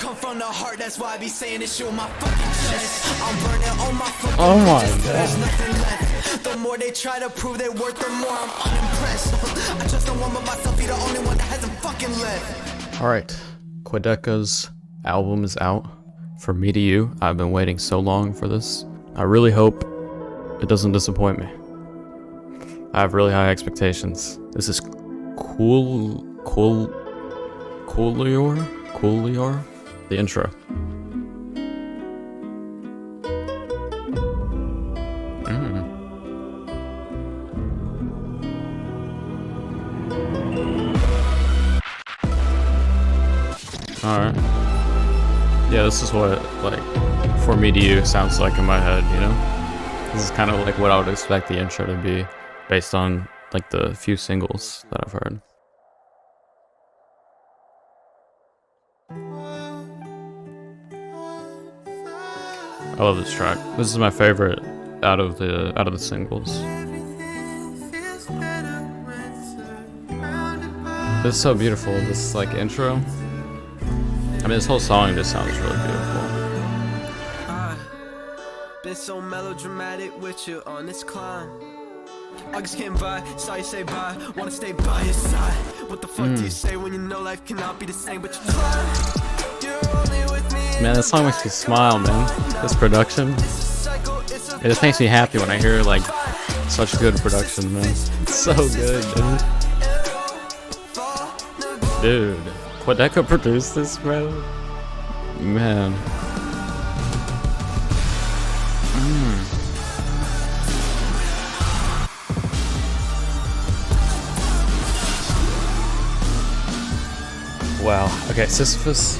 come from the heart, that's why I be saying this shit with my fucking chest. I'm burning all my fucking Oh my bridges till there's God. nothing left. The more they try to prove their worth, the more I'm unimpressed. I trust no one but myself, be the only one that hasn't fucking left. Alright, Quadeca's album is out. From me to you, I've been waiting so long for this. I really hope it doesn't disappoint me. I have really high expectations. This is Couloir? The intro. Alright. Yeah, this is what, like, For Me to You sounds like in my head, you know? This is kind of like what I would expect the intro to be, based on, like, the few singles that I've heard. I love this track. This is my favorite out of the singles. This is so beautiful, this, like, intro. I mean, this whole song just sounds really beautiful. Been so melodramatic with you on this climb. I just can't buy, saw you say bye, wanna stay by your side. What the fuck do you say when you know life cannot be the same, but you try? You're only with me. Man, this song makes me smile, man. This production, it just makes me happy when I hear, like, such good production, man. It's so good, dude. Dude, Quadeca produced this, bro? Man. Wow. Okay, Sisyphus.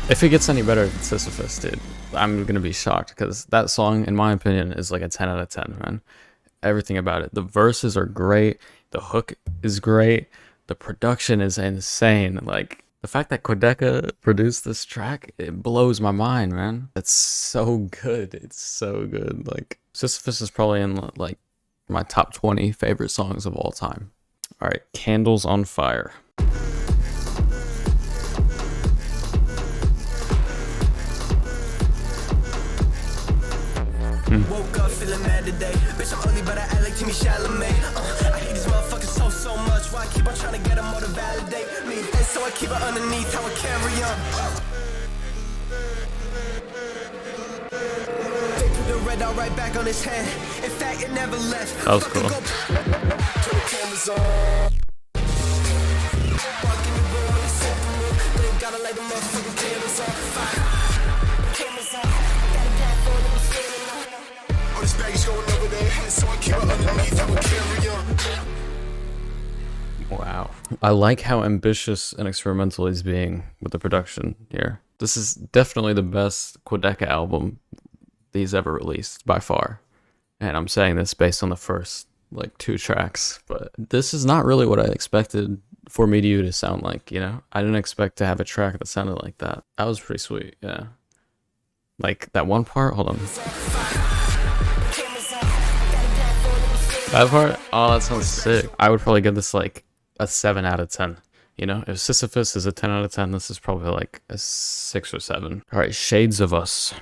If it gets any better than Sisyphus, dude, I'm gonna be shocked, because that song, in my opinion, is like a 10 out of 10, man. Everything about it. The verses are great. The hook is great. The production is insane. Like, the fact that Quadeca produced this track, it blows my mind, man. It's so good. It's so good. Like, Sisyphus is probably in, like, my top 20 favorite songs of all time. All right, Candles on Fire. Woke up feeling mad today. Bitch, I'm ugly, but I act like Timmy Chalamet. I hate these motherfuckers so much. Why I keep on trying to get them all to validate me? And so I keep it underneath how I carry on. They put the red dot right back on his head. In fact, it never left. That was cool. Gotta light the motherfucking candles on fire. Wow. I like how ambitious and experimental he's being with the production here. This is definitely the best Quadeca album he's ever released, by far. And I'm saying this based on the first, like, 2 tracks. But this is not really what I expected For Me to You to sound like, you know? I didn't expect to have a track that sounded like that. That was pretty sweet, yeah. Like, that one part, hold on. That part? Oh, that sounds sick. I would probably give this, like, a 7 out of 10. You know, if Sisyphus is a 10 out of 10, this is probably like a 6 or 7. All right, Shades of Us.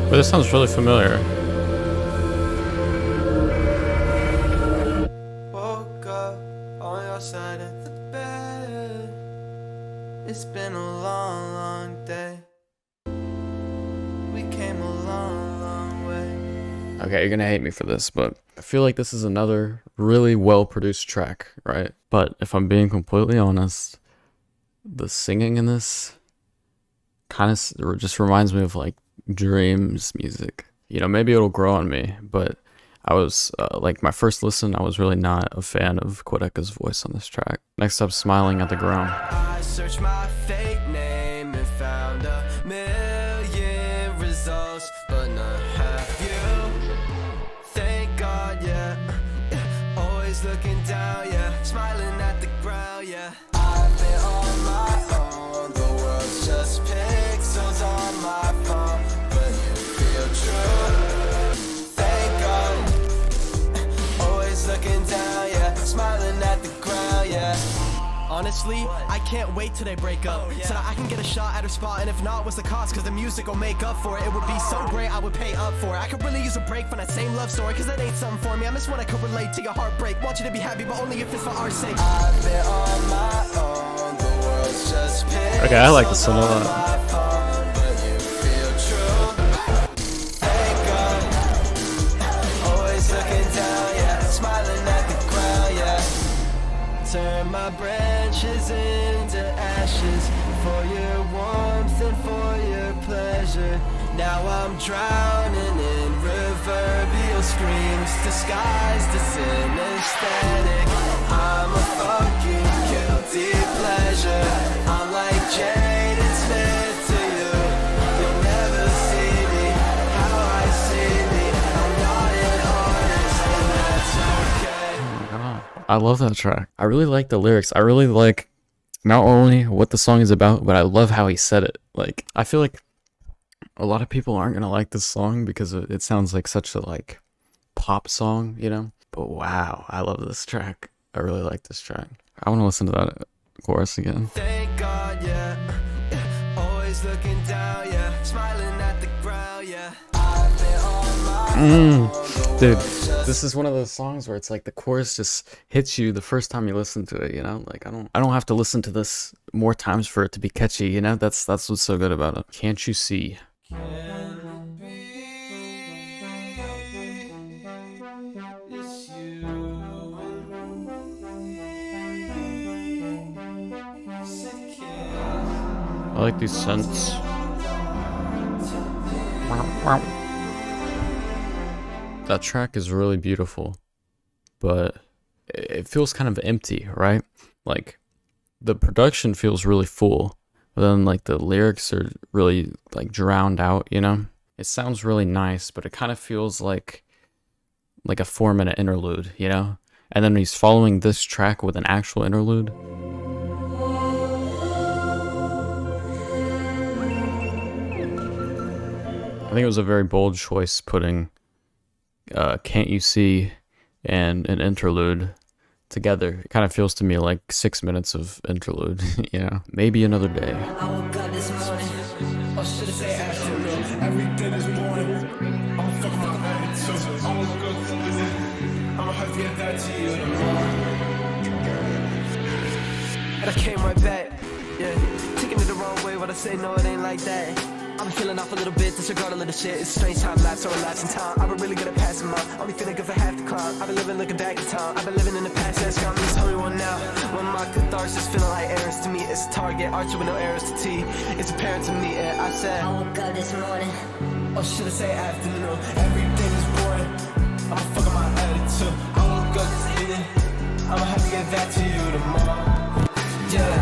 But this sounds really familiar. Woke up on your side of the bed. It's been a long, long day. We came a long, long way. Okay, you're gonna hate me for this, but I feel like this is another really well-produced track, right? But if I'm being completely honest, the singing in this kind of just reminds me of, like, Dreams music. You know, maybe it'll grow on me, but I was, like, my first listen, I was really not a fan of Quadeca's voice on this track. Next up, Smiling at the Ground. I searched my fake name and found a million results, but not have you. Thank God, yeah. Always looking down, yeah. Smiling at the ground, yeah. I've been on my own. The world's just pixels on my phone, but you feel true. Honestly, I can't wait till they break up, so that I can get a shot at her spot. And if not, what's the cost? Cause the music will make up for it. It would be so great, I would pay up for it. I could really use a break from that same love story, cause that ain't something for me. I miss when I could relate to your heartbreak. Want you to be happy, but only if it's for our sake. I've been on my own, the world's just Okay, I like this song a lot. Turn my branches into ashes for your warmth and for your pleasure. Now I'm drowning in reverberal screams disguised as synesthetic. I'm a fucking guilty pleasure. I'm like Jaden Smith to you. You'll never see me how I see me. I'm not an artist, and that's okay. I love that track. I really like the lyrics. I really like not only what the song is about, but I love how he said it. Like, I feel like a lot of people aren't gonna like this song because it sounds like such a like pop song, you know? But wow, I love this track. I really like this track. I want to listen to that chorus again. Thank God, yeah. Always looking down, yeah. Smiling at the ground, yeah. I've been on my Dude, this is one of those songs where it's like the chorus just hits you the first time you listen to it, you know? Like I don't have to listen to this more times for it to be catchy, you know? That's what's so good about it. Can't you see? I like these synths. That track is really beautiful, but it feels kind of empty, right? Like the production feels really full, but then like the lyrics are really like drowned out, you know? It sounds really nice, but it kind of feels like a 4-minute interlude, you know? And then he's following this track with an actual interlude. I think it was a very bold choice putting Can't You See and an interlude together. It kind of feels to me like 6 minutes of interlude, you know? Maybe another day. I woke up this morning, or should I say afternoon? Everything is morning. I'm fucking my head, so I'm gonna go through it. I'ma have to get that to you tomorrow. And I came right back, yeah. Taking it the wrong way, but I say no, it ain't like that. I've been feeling off a little bit, disregard a little shit. It's a strange time lapse or a lapse in time. I've been really good at passing mine. Only feeling good for half the climb. I've been living looking back at time. I've been living in the past, that's got me. Tell me one now. When my catharsis feeling like errands to me. It's a target, archer with no arrows to T. It's apparent to me, and I said I woke up this morning, or should I say afternoon? Everything is boring. I'm fucking my attitude. I woke up this evening. I'ma have to get that to you tomorrow. Yeah.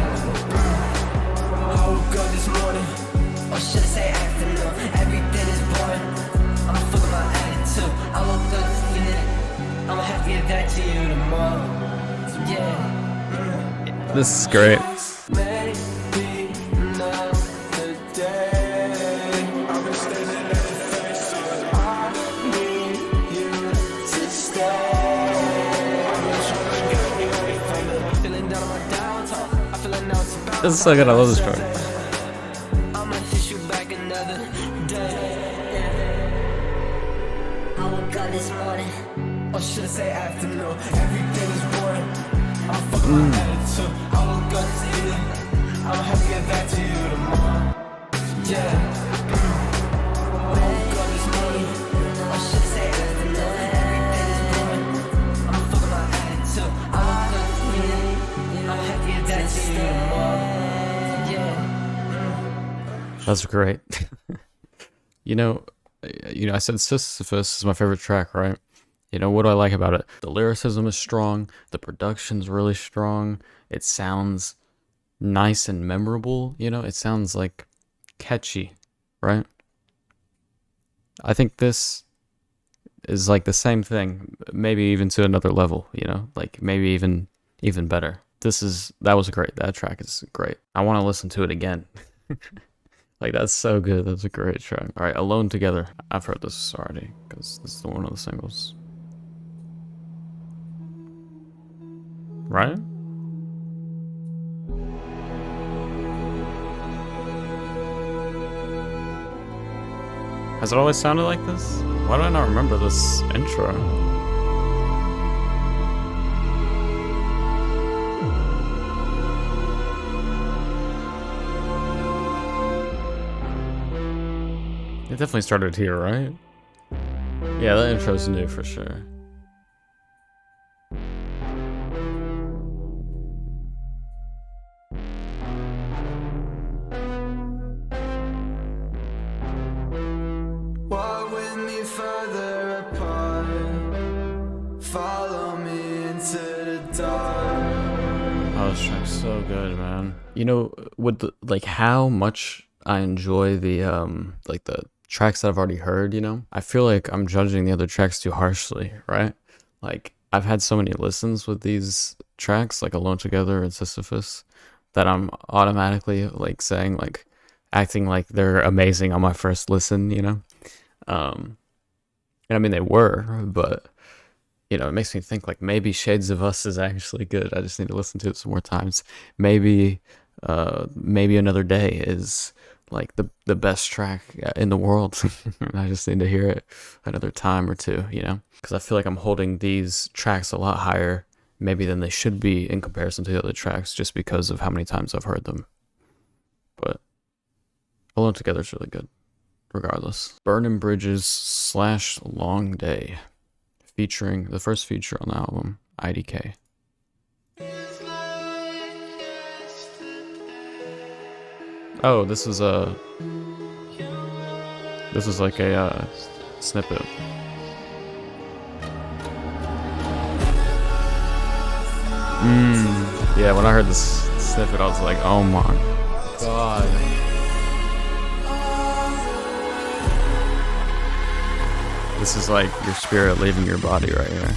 I woke up this morning, or should I say afternoon? Everything is boring. I'm fucking my attitude. I woke up this evening. I'ma have to get that to you tomorrow. Yeah. This is great. Maybe another day. I've been staring at your face, so I need you to stay. I've been trying to get away from it. I'm feeling down on my downtown. I feel like now it's about This is so good. I love this track. I'ma hit you back another day. I woke up this morning, or should I say afternoon? Everything is boring. I'm fucking my attitude. I woke up this evening. I'ma have to get back to you tomorrow. Yeah. I woke up this morning, or should I say afternoon? Everything is boring. I'm fucking my attitude. I woke up this evening. I'ma have to get back to you tomorrow. Yeah. That's great. you know, I said Sisyphus is my favorite track, right? You know, what do I like about it? The lyricism is strong. The production's really strong. It sounds nice and memorable, you know? It sounds like catchy, right? I think this is like the same thing, maybe even to another level, you know? Like maybe even better. That was great. That track is great. I want to listen to it again. Like, that's so good. That's a great track. All right, Alone Together. I've heard this already because this is one of the singles. Right? Has it always sounded like this? Why do I not remember this intro? It definitely started here, right? Yeah, that intro's new for sure. Walk with me further apart. Follow me into the dark. Oh, this track's so good, man. You know, with the, like how much I enjoy the the tracks that I've already heard, you know? I feel like I'm judging the other tracks too harshly, right? Like I've had so many listens with these tracks, like Alone Together and Sisyphus, that I'm automatically like saying like acting like they're amazing on my first listen, you know? And I mean they were, but you know, it makes me think like maybe Shades of Us is actually good. I just need to listen to it some more times. Maybe Another Day is like the best track in the world. I just need to hear it another time or two, you know? Because I feel like I'm holding these tracks a lot higher maybe than they should be in comparison to the other tracks just because of how many times I've heard them. But Alone Together is really good, regardless. Burning Bridges / Long Day, featuring the first feature on the album, IDK. Oh, this is like a snippet. Yeah, when I heard this snippet, I was like, oh my god. This is like your spirit leaving your body right here.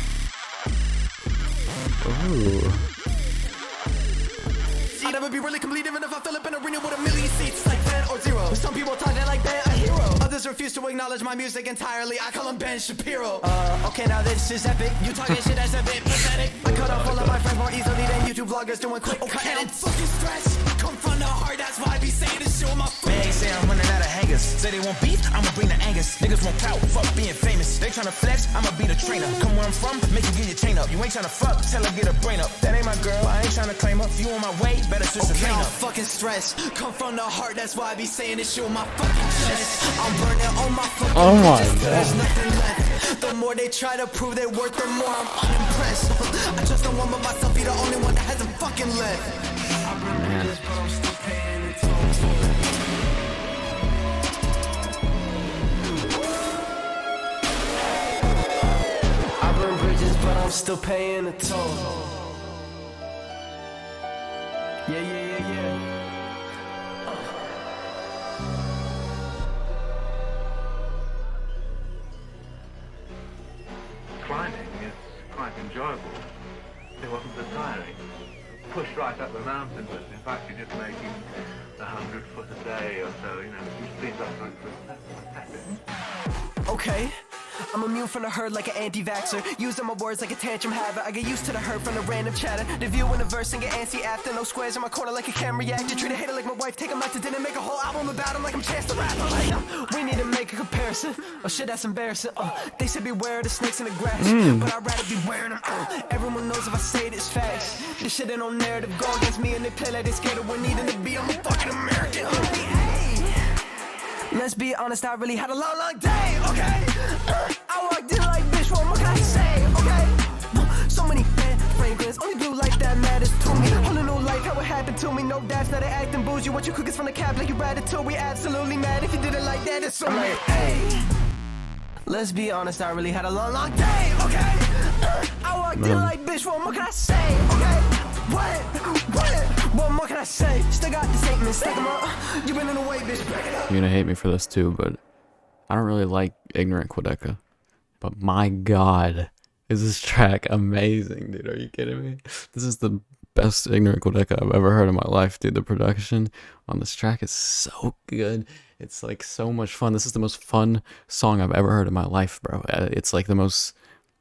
Ooh. I'll never be really complete even if I fill up in a arena with a million seats like 10 or 0. Some people talk that like Ben a hero. Others refuse to acknowledge my music entirely. I call him Ben Shapiro. Okay, now this is epic. You talking shit that's a bit pathetic. I cut off all of my friends more easily than YouTube vloggers doing quick edits. Fucking stress. Come from the heart, that's why I be saying this shit with my friends. They say I'm running out of hangers. Say they want beef, I'ma bring the Angus. Niggas want clout, fuck being famous. They tryna flex, I'ma be the trainer. Come where I'm from, make you get your chain up. You ain't tryna fuck, tell her get her brain up. That ain't my girl, I ain't tryna claim her. If you on my way, better switch the lane up. Fucking stress. Come from the heart, that's why I be saying this shit with my fucking chest. I'm burning on my fucking Oh my bridges, god. there's nothing left. The more they try to prove their worth, the more I'm unimpressed. I trust no one but myself, be the only one that hasn't fucking left. Man. I burn bridges, but I'm still paying the toll. Yeah. Climbing is quite enjoyable. It wasn't so tiring. Push right up the mountain, but in fact you're just making 100 foot a day or so, you know, which seems up for Okay. I'm immune from the herd like an anti-vaxxer. Using my words like a tantrum haver. I get used to the hurt from the random chatter. The view in the verse and get antsy after. No squares in my corner like a camera reactor. Treat a hater like my wife, take him out to dinner. Make a whole album about him like I'm Chance the Rapper. Like, we need to make a comparison. Oh shit, that's embarrassing. They said beware of the snakes in the grass, but I'd rather be wearing them. Everyone knows if I say this facts. This shit ain't no narrative. Go against me and they play like they scared of we're needing to be. I'm a fucking American. Let's be honest, I really had a long day, okay? I walked in like, bitch, what more can I say, okay? So many bad fragrance, only blue light that matters to me. Whole new life, how it happened to me. No dads, not acting bougie. What you cook is from the cap like you ratatouille. Absolutely mad if you did it like that, it's so late. Hey, let's be honest, I really had a long day, okay? I walked in like, bitch, what more can I say, okay? What more can I say? Still got the statements, stack 'em up. You been in the way, bitch, break it up. You're gonna hate me for this too, but I don't really like Ignorant Quadeca. But my god, is this track amazing, dude? Are you kidding me? This is the best Ignorant Quadeca I've ever heard in my life, dude. The production on this track is so good. It's like so much fun. This is the most fun song I've ever heard in my life, bro. It's like the most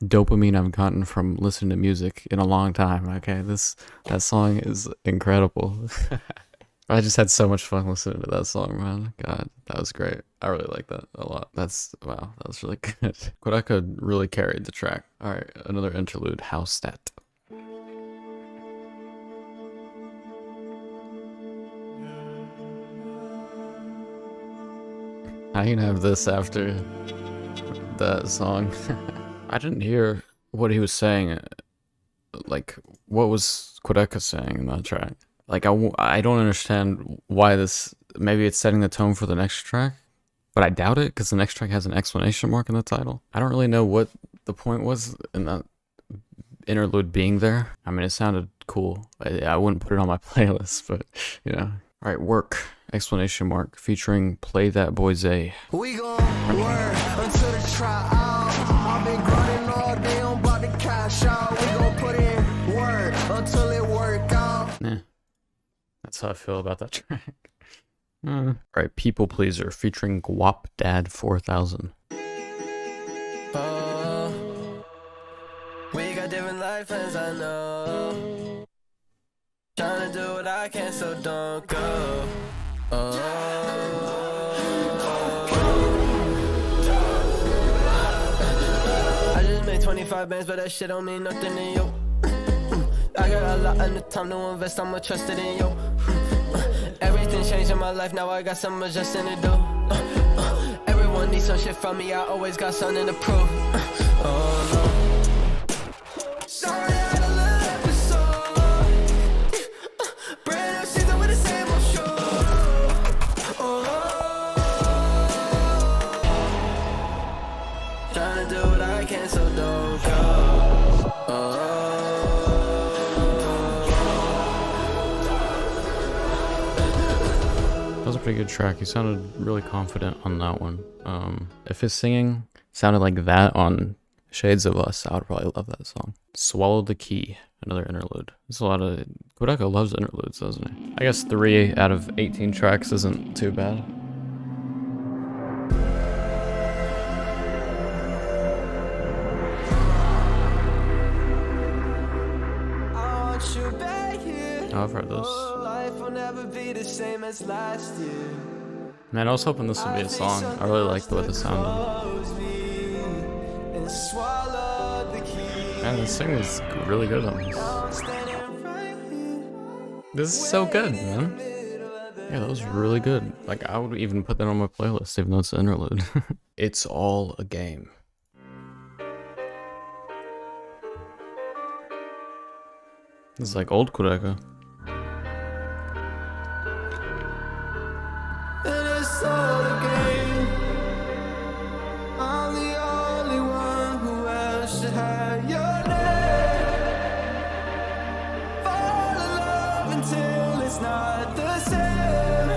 dopamine I've gotten from listening to music in a long time. Okay, that song is incredible. I just had so much fun listening to that song, man. God, that was great. I really like that a lot. Wow, that was really good. Quadeca really carried the track. Alright, another interlude, Hallstatt. I can have this after that song. I didn't hear what he was saying. Like, what was Quadeca saying in that track? Like, I don't understand why this... Maybe it's setting the tone for the next track, but I doubt it, because the next track has an exclamation mark in the title. I don't really know what the point was in that interlude being there. I mean, it sounded cool. I wouldn't put it on my playlist, but, you know. Alright, Work, exclamation mark, featuring Play That Boy Zay. We gon' work until the try out. I've been grinding all day, I'm about to cash out. We gon' put in work until it work out. Yeah, that's how I feel about that track. Alright, People Pleaser, featuring Guap Dad 4000. We got different life plans, I know. Trying to do what I can, so don't go. I just made 25 bands, but that shit don't mean nothing to you. I got a lot of time to invest, I'm more trusted in you. Everything changed in my life, now I got some adjusting to do. Everyone needs some shit from me, I always got something to prove. Sorry, I had a little episode. Brand new season with the same old show. Trying to do what I can, so don't go. That was a pretty good track. He sounded really confident on that one. If his singing sounded like that on Shades of Us, I would probably love that song. Swallow the Key, another interlude. There's a lot of... Quadeca loves interludes, doesn't he? I guess 3 out of 18 tracks isn't too bad. Oh, I've heard this. Life will never be the same as last year. Man, I was hoping this would be a song. I really liked the way this sounded. Man, this thing is really good on this. This is so good, man. Yeah, that was really good. Like, I would even put that on my playlist, even though it's an interlude. It's All a Game. This is like old Quadeca. It's all a game. I'm the only one who else should have your name. Fall in love until it's not the same.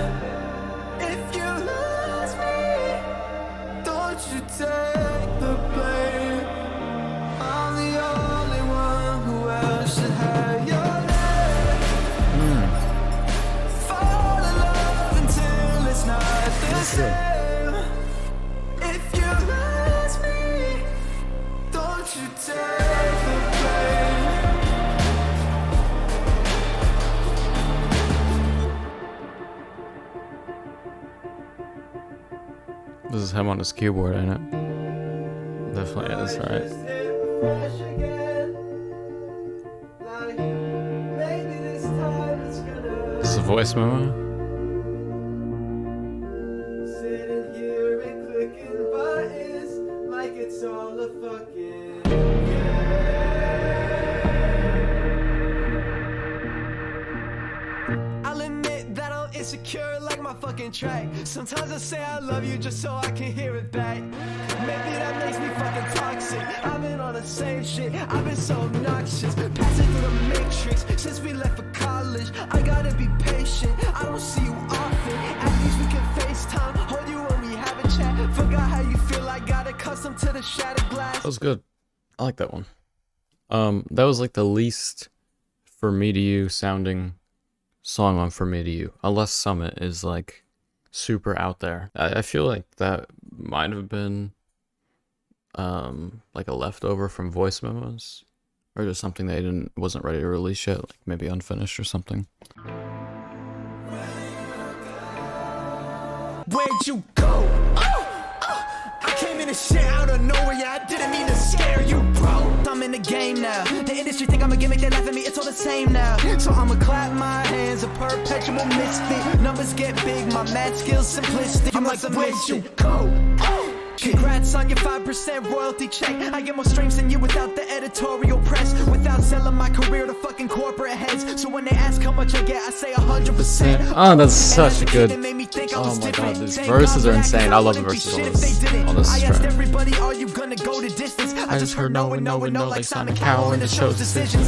If you lose me, don't you take the blame. I'm the only one who else should have your name. Fall in love until it's not the same. If you lose me, don't you take the blame. This is him on his keyboard, ain't it? Definitely is, right? Fresh again. Like, maybe this time it's gonna This is a voice memo. sitting here and clicking buttons like it's all a fucking I'll admit that I'm insecure like my fucking track. Sometimes I say I love you just so I can hear it back. Maybe that makes me fucking toxic. I've been on the same shit, I've been so obnoxious. Passing through the matrix since we left for college. I gotta be patient, I don't see you often. At least we can FaceTime, hold you when we have a chat. Forgot how you feel, I got accustomed to the shattered glass. That was good. I like that one. That was like the least For Me to You sounding song on For Me to You. Unless Summit is like super out there. I feel like that might have been like a leftover from voice memos, or just something they wasn't ready to release yet, like maybe unfinished or something. Where'd you go? this shit out of nowhere, yeah, I didn't mean to scare you, bro. I'm in the game now. The industry think I'm a gimmick, they laugh at me, it's all the same now. So I'ma clap my hands, a perpetual misfit. Numbers get big, my math skills simplistic. I'm like, where'd you go? Congrats on your 5% royalty check. I get more streams than you without the editorial press, without selling my career to fucking corporate heads. So when they ask how much I get, I say 100%. Oh, that's such a good. Oh my god, these verses are insane. I love the verses on this I asked track. everybody, are you gonna go to distance? I just heard no and no and no like Simon Cowell in the show's decisions.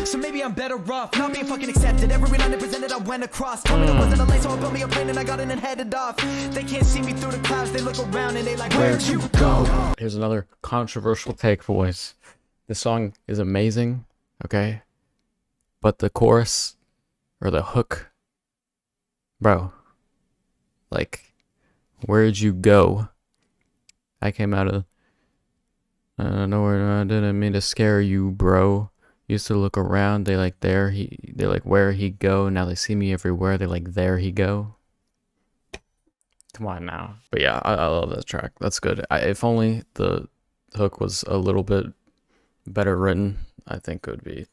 So maybe I'm better off not being fucking accepted. Every line I presented, I went across. Told me there wasn't a lane, so I built me a plane and I got in and headed off. They can't see me through the clouds, they look around and they like, where'd you go? Here's another controversial take, boys. This song is amazing, okay? But the chorus, or the hook, bro, like, where'd you go? I came out of nowhere, I didn't mean to scare you, bro. Used to look around, they like, they like, where he go? Now they see me everywhere, they like, there he go. Come on now. But yeah, I love that track. That's good. If only the hook was a little bit better written, I think it would be.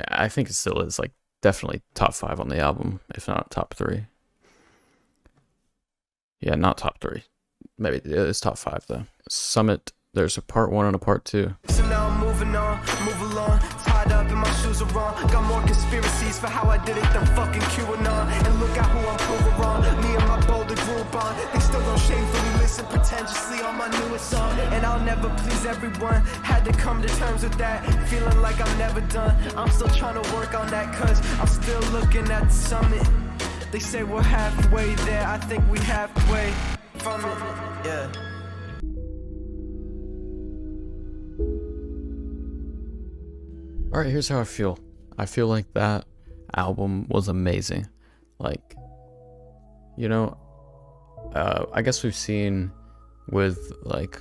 I think it still is, like, definitely top 5 on the album, if not top 3. Yeah, not top 3. Maybe it's top 5 though. Summit. There's a part 1 and a part 2. So now I'm moving on, move along. Tied up and my shoes are wrong. Got more conspiracies for how I did it than fucking QAnon. And look at who I'm proving wrong. Me and my Boulder group on. They still don't shamefully listen pretentiously on my newest song. And I'll never please everyone. Had to come to terms with that. Feeling like I'm never done. I'm still trying to work on that, cause I'm still looking at the summit. They say we're halfway there. I think we halfway from it. Yeah. Alright, here's how I feel. I feel like that album was amazing. Like, you know, I guess we've seen with, like,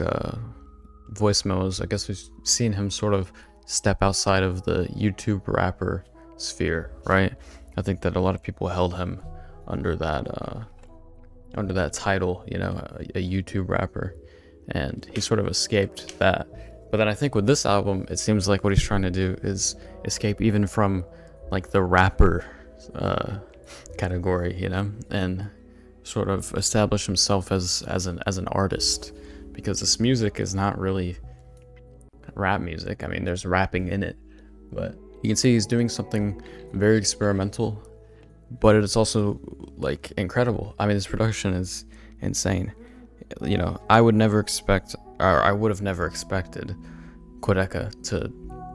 voice memos, I guess we've seen him sort of step outside of the YouTube rapper sphere, right? I think that a lot of people held him under that title, you know, a YouTube rapper, and he sort of escaped that. But then I think with this album, it seems like what he's trying to do is escape even from, like, the rapper category, you know, and sort of establish himself as an artist, because this music is not really rap music. I mean, there's rapping in it, but you can see he's doing something very experimental, but it's also, like, incredible. I mean, this production is insane. You know, I would have never expected Quadeca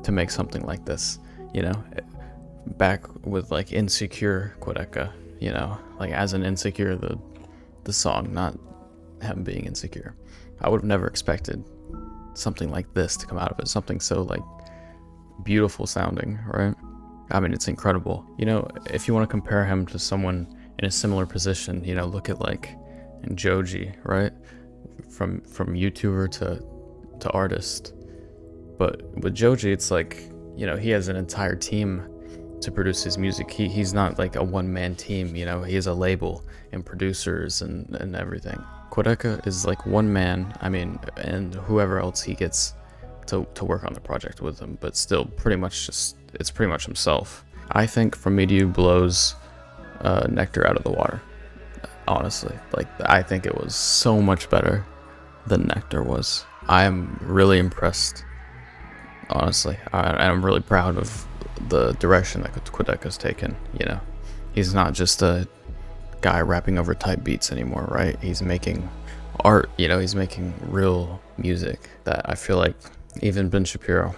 to make something like this, you know, back with, like, Insecure Quadeca, you know, like, as an Insecure, the song, not him being insecure. I would have never expected something like this to come out of it, something so, like, beautiful sounding, right? I mean, it's incredible. You know, if you want to compare him to someone in a similar position, you know, look at, like, Joji, right? From YouTuber to artist. But with Joji, it's like, you know, he has an entire team to produce his music. He's not like a one-man team, you know, he has a label and producers and everything. Quadeca is like one man, I mean, and whoever else he gets to work on the project with him, but still pretty much it's pretty much himself. I think From Me to You blows Nectar out of the water, honestly. Like, I think it was so much better than Nectar was. I am really impressed, honestly. I'm really proud of the direction that Quadeca's taken, you know. He's not just a guy rapping over type beats anymore, right? He's making art, you know, he's making real music that I feel like even Ben Shapiro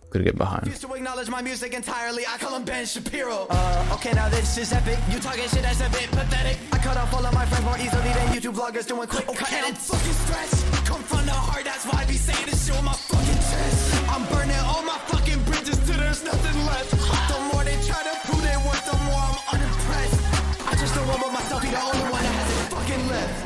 could get behind. Used to acknowledge my music entirely, I call him Ben Shapiro. Okay, now this is epic. You talking shit that's a bit pathetic. I cut off all of my friends more easily than YouTube vloggers doing quick. Okay, I'm fucking stressed. Come from the heart, that's why I be saying this shit with my fucking chest. I'm burning all my fucking bridges till there's nothing left.